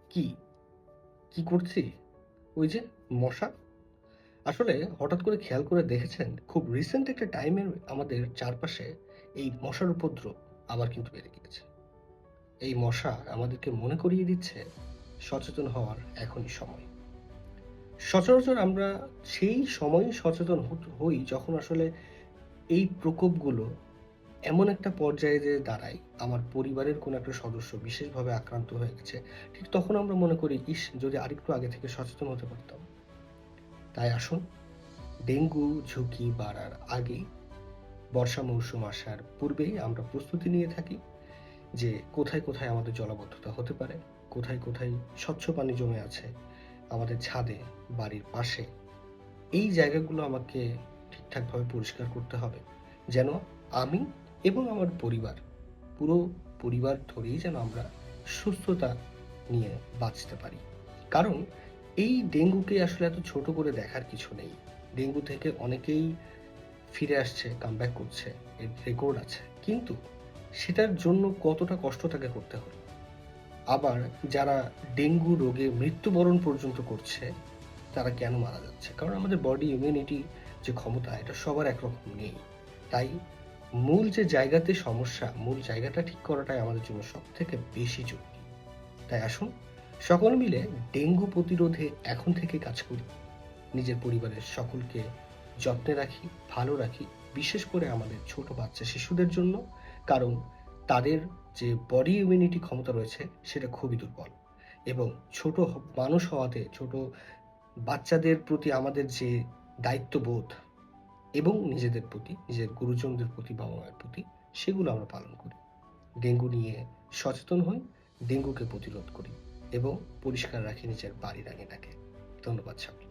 কি, কি করছি? ওই যে মশা। আসলে হঠাৎ করে খেয়াল করে দেখেছেন, খুব রিসেন্ট একটা টাইমে আমাদের চারপাশে এই মশার উপদ্রব আবার কিন্তু বেড়ে গিয়েছে। এই মশা আমাদেরকে মনে করিয়ে দিচ্ছে সচেতন হওয়ার এখনই সময়। সচরাচর আমরা সেই সময়ই সচেতন হই যখন আসলে এই প্রকোপগুলো এমন একটা পর্যায়ে যেয়ে দাঁড়ায়, আমার পরিবারের কোনো একটা সদস্য বিশেষভাবে আক্রান্ত হয়ে গেছে। ঠিক তখন আমরা মনে করি, ইস! যদি আরেকটু আগে থেকে সচেতন হতে পারতাম। তাই আসুন, ডেঙ্গু ঝুঁকি বাড়ার আগেই, বর্ষা মৌসুম আসার পূর্বেই আমরা প্রস্তুতি নিয়ে থাকি যে কোথায়, কোথায় আমাদের জলাবদ্ধতা হতে পারে, কোথায়, কোথায় স্বচ্ছ পানি জমে আছে আমাদের ছাদে, বাড়ির পাশে। এই জায়গাগুলো আমাকে ঠিকঠাকভাবে পরিষ্কার করতে হবে। যেন আমি এবং আমার পরিবার, পুরো পরিবার ধরেই যেন আমরা সুস্থতা নিয়ে বাঁচতে পারি। কারণ এই ডেঙ্গুকে আসলে এত ছোট করে দেখার কিছু নেই। ডেঙ্গু থেকে অনেকেই ফিরে আসছে, কামব্যাক করছে, এর রেকর্ড আছে। কিন্তু সেটার জন্য কতটা কষ্ট তাকে করতে হলো। আবার যারা ডেঙ্গু রোগে মৃত্যুবরণ পর্যন্ত করছে, তারা কেন মারা যাচ্ছে? কারণ আমাদের বডি ইমিউনিটি যে ক্ষমতা, এটা সবার একরকম নেই। তাই মূল যে জায়গাতে সমস্যা, মূল জায়গাটা ঠিক করাটাই আমাদের জন্য সবথেকে বেশি জরুরি। তাই আসুন, সকলে মিলে ডেঙ্গু প্রতিরোধে এখন থেকে কাজ করি। নিজের পরিবারের সকলকে যত্নে রাখি, ভালো রাখি। বিশেষ করে আমাদের ছোট বাচ্চা শিশুদের জন্য। কারণ তাদের যে বডি ইমিউনিটি ক্ষমতা রয়েছে, সেটা খুবই দুর্বল। এবং ছোট মানুষ হওয়াতে, ছোট বাচ্চাদের প্রতি আমাদের যে দায়িত্ববোধ এবং নিজেদের প্রতি, নিজের গুরুজনদের প্রতি, বাবা-মায়ের প্রতি, সেগুলো আমরা পালন করি। ডেঙ্গু নিয়ে সচেতন হই, ডেঙ্গুকে প্রতিরোধ করি এবং পরিষ্কার রাখি নিজের বাড়ির আঙিনাকে। ধন্যবাদ সকলকে।